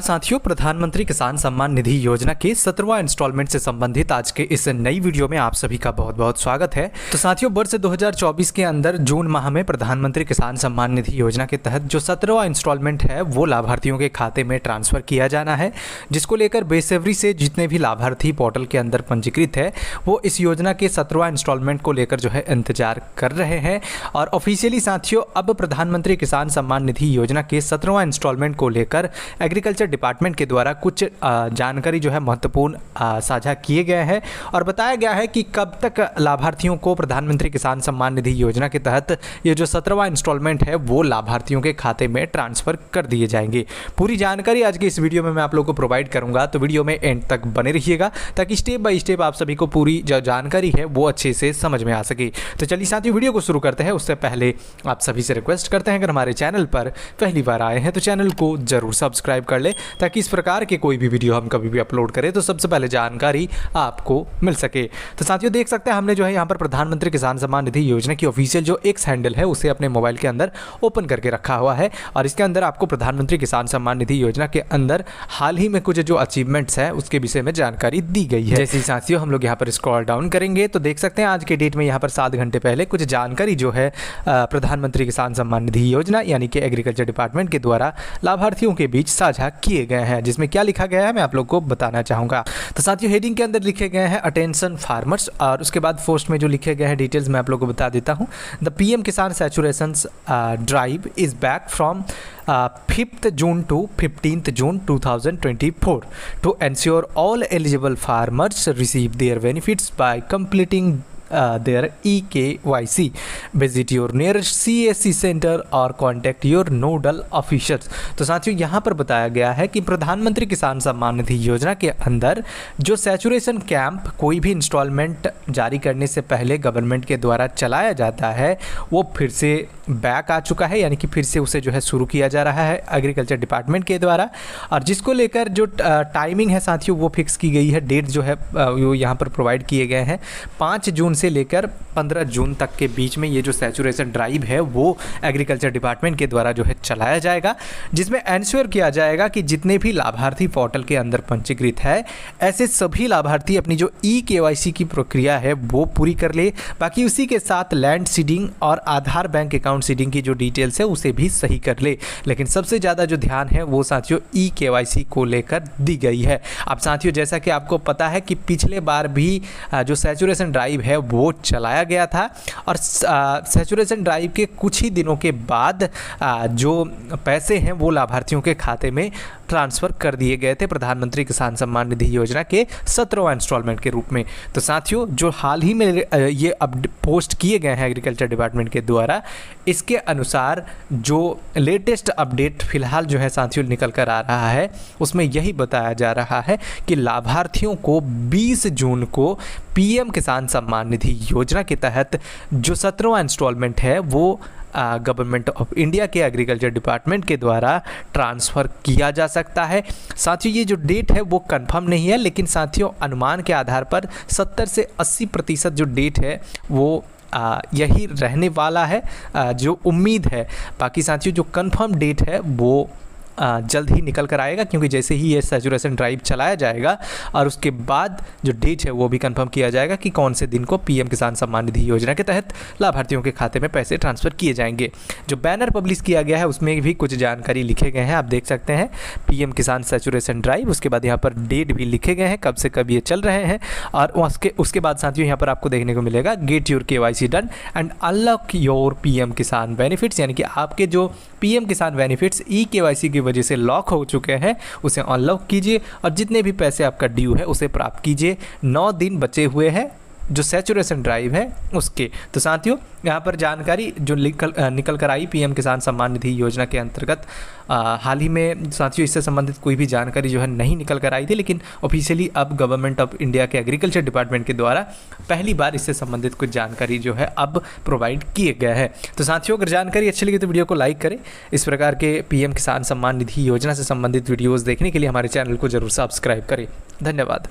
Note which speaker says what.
Speaker 1: साथियों, प्रधानमंत्री किसान सम्मान निधि योजना के 17वां इंस्टॉलमेंट से संबंधित आज के इस नई वीडियो में आप सभी का बहुत बहुत स्वागत है। तो साथियों, वर्ष 2024 के अंदर जून माह में प्रधानमंत्री किसान सम्मान निधि योजना के तहत जो 17वां इंस्टॉलमेंट है वो लाभार्थियों के खाते में ट्रांसफर किया जाना है, जिसको लेकर बेसब्री से जितने भी लाभार्थी पोर्टल के अंदर पंजीकृत है वो इस योजना के 17वां इंस्टॉलमेंट को लेकर जो है इंतजार कर रहे हैं। और ऑफिशियली साथियों, अब प्रधानमंत्री किसान सम्मान निधि योजना के 17वां इंस्टॉलमेंट को लेकर एग्रीकल्चर डिपार्टमेंट के द्वारा कुछ जानकारी जो है महत्वपूर्ण साझा किए गए हैं और बताया गया है कि कब तक लाभार्थियों को प्रधानमंत्री किसान सम्मान निधि योजना के तहत ये जो 17वां इंस्टॉलमेंट है वो लाभार्थियों के खाते में ट्रांसफर कर दिए जाएंगे। पूरी जानकारी आज के इस वीडियो में मैं आप लोगों को प्रोवाइड करूंगा, तो वीडियो में एंड तक बने रहिएगा ताकि स्टेप बाय स्टेप आप सभी को पूरी जो जानकारी है वो अच्छे से समझ में आ सके। तो चलिए साथियों, वीडियो को शुरू करते हैं। उससे पहले आप सभी से रिक्वेस्ट करते हैं, अगर हमारे चैनल पर पहली बार आए हैं तो चैनल को जरूर सब्सक्राइब कर ले ताकि इस प्रकार के कोई भी वीडियो हम कभी भी अपलोड करें तो सबसे पहले जानकारी आपको मिल सके। तो साथियों, देख सकते हैं हमने जो है यहाँ पर प्रधानमंत्री किसान सम्मान निधि योजना की ऑफिशियल जो एक्स हैंडल है उसे अपने मोबाइल के अंदर ओपन करके रखा हुआ है और इसके अंदर आपको प्रधानमंत्री किसान सम्मान निधि योजना के अंदर हाल ही में कुछ जो अचीवमेंट्स है उसके विषय में जानकारी दी गई है। जैसे साथियों हम लोग यहाँ पर स्क्रॉल डाउन करेंगे तो देख सकते हैं आज के डेट में यहाँ पर 7 घंटे पहले कुछ जानकारी जो है प्रधानमंत्री किसान सम्मान निधि योजना यानी कि एग्रीकल्चर डिपार्टमेंट के द्वारा लाभार्थियों के बीच साझा किए गए हैं, जिसमें क्या लिखा गया है मैं आप लोग को बताना चाहूँगा। तो साथियों, हेडिंग के अंदर लिखे गए हैं अटेंशन फार्मर्स और उसके बाद पोस्ट में जो लिखे गए हैं डिटेल्स मैं आप लोग को बता देता हूँ। द पीएम किसान saturation drive is back from 5th June to 15th June 2024 to ensure all eligible farmers receive their benefits by completing their eKYC. Visit your nearest CSC center or contact your nodal officials. तो साथियों, यहाँ पर बताया गया है कि प्रधानमंत्री किसान सम्मान निधि योजना के अंदर जो सैचुरेशन कैंप कोई भी इंस्टॉलमेंट जारी करने से पहले गवर्नमेंट के द्वारा चलाया जाता है वो फिर से बैक आ चुका है, यानी कि फिर से उसे जो है शुरू किया जा रहा है एग्रीकल्चर डिपार्टमेंट के द्वारा। और जिसको लेकर जो टाइमिंग है साथियों वो फिक्स की गई है, डेट जो है वो यहाँ पर प्रोवाइड किए गए हैं 5 जून से लेकर 15 जून तक के बीच में ये जो सैचुरेशन ड्राइव है वो एग्रीकल्चर डिपार्टमेंट के द्वारा जो है चलाया जाएगा, जिसमें एंश्योर किया जाएगा कि जितने भी लाभार्थी पोर्टल के अंदर पंजीकृत है ऐसे सभी लाभार्थी अपनी जो eKYC की प्रक्रिया है वो पूरी कर ले। बाकी उसी के साथ लैंड सीडिंग और आधार बैंक अकाउंट सीडिंग की जो डिटेल्स है उसे भी सही कर ले। लेकिन सबसे ज़्यादा जो ध्यान है वो साथियों eKYC को लेकर दी गई है। अब साथियों, जैसा कि आपको पता है कि पिछले बार भी जो सैचुरेशन ड्राइव है वो चलाया गया था और सैचुरेशन ड्राइव के कुछ ही दिनों के बाद जो पैसे हैं वो लाभार्थियों के खाते में ट्रांसफ़र कर दिए गए थे प्रधानमंत्री किसान सम्मान निधि योजना के 17वां इंस्टॉलमेंट के रूप में। तो साथियों, जो हाल ही में ये पोस्ट किए गए हैं एग्रीकल्चर डिपार्टमेंट के द्वारा, इसके अनुसार जो लेटेस्ट अपडेट फिलहाल जो है साथियों निकल कर आ रहा है उसमें यही बताया जा रहा है कि लाभार्थियों को 20 जून को पीएम किसान सम्मान निधि योजना के तहत जो 17वां इंस्टॉलमेंट है वो गवर्नमेंट ऑफ इंडिया के एग्रीकल्चर डिपार्टमेंट के द्वारा ट्रांसफ़र किया जा सकता है। साथियों, ये जो डेट है वो कंफर्म नहीं है, लेकिन साथियों अनुमान के आधार पर 70 से 80% जो डेट है वो यही रहने वाला है, जो उम्मीद है। बाकी साथियों जो कंफर्म डेट है वो जल्द ही निकल कर आएगा, क्योंकि जैसे ही ये सैचुरेशन ड्राइव चलाया जाएगा और उसके बाद जो डेट है वो भी कंफर्म किया जाएगा कि कौन से दिन को पीएम किसान सम्मान निधि योजना के तहत लाभार्थियों के खाते में पैसे ट्रांसफ़र किए जाएंगे। जो बैनर पब्लिश किया गया है उसमें भी कुछ जानकारी लिखे गए हैं, आप देख सकते हैं पीएम किसान सैचुरेशन ड्राइव, उसके बाद यहाँ पर डेट भी लिखे गए हैं कब से कब ये चल रहे हैं। और उसके बाद साथियों यहाँ पर आपको देखने को मिलेगा get your KYC done and unlock your PM किसान बेनिफिट्स, यानी कि आपके जो पीएम किसान बेनिफिट्स eKYC की वजह से लॉक हो चुके हैं उसे अनलॉक कीजिए और जितने भी पैसे आपका ड्यू है उसे प्राप्त कीजिए। 9 दिन बचे हुए हैं जो सैचुरेशन ड्राइव है उसके। तो साथियों यहाँ पर जानकारी जो निकल कर आई पीएम किसान सम्मान निधि योजना के अंतर्गत हाल ही में साथियों इससे संबंधित कोई भी जानकारी जो है नहीं निकल कर आई थी, लेकिन ऑफिशियली अब गवर्नमेंट ऑफ इंडिया के एग्रीकल्चर डिपार्टमेंट के द्वारा पहली बार इससे संबंधित कुछ जानकारी जो है अब प्रोवाइड किए गए हैं। तो साथियों, अगर जानकारी अच्छी लगी तो वीडियो को लाइक करें। इस प्रकार के पीएम किसान सम्मान निधि योजना से संबंधित वीडियोज़ देखने के लिए हमारे चैनल को जरूर सब्सक्राइब करें। धन्यवाद।